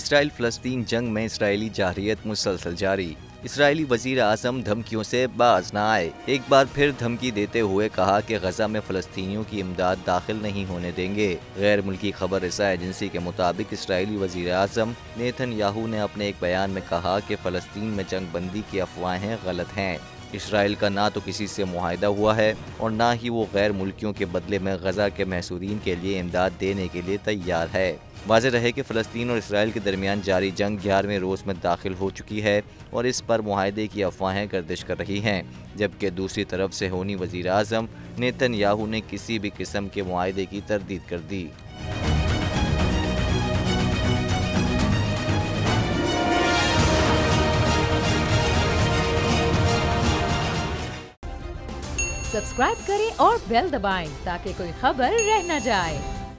Israel फ़लस्तीन जंग में Israeli जारहियत मुसलसल जारी। इसराइली वज़ीर आज़म धमकियों से बाज न आए। एक बार फिर धमकी देते हुए कहा कि गजा में फ़लस्तीनियों की इमदाद दाखिल नहीं होने देंगे। गैर मुल्की खबर रसा एजेंसी के मुताबिक इसराइली वज़ीर आज़म नेतन्याहू ने अपने एक बयान में कहा कि फ़लस्तीन में जंग बंदी की अफवाहें गलत हैं। इसराइल का ना तो किसी से मुआहदा हुआ है और ना ही वो गैर मुल्कियों के बदले में गजा के महसूरीन के लिए इमदाद देने के लिए तैयार है। वाज़ेह रहे कि फ़लस्तीन और इसराइल के दरमियान जारी जंग 11वें रोज़ में दाखिल हो चुकी है और इस पर मुआहदे की अफवाहें गर्दिश कर रही हैं, जबकि दूसरी तरफ से होनी वज़ीर आज़म नेतन्याहू ने किसी भी किस्म के मुआहदे की तरदीद कर दी। सब्सक्राइब करें और बेल दबाएं ताकि कोई खबर रह न जाए।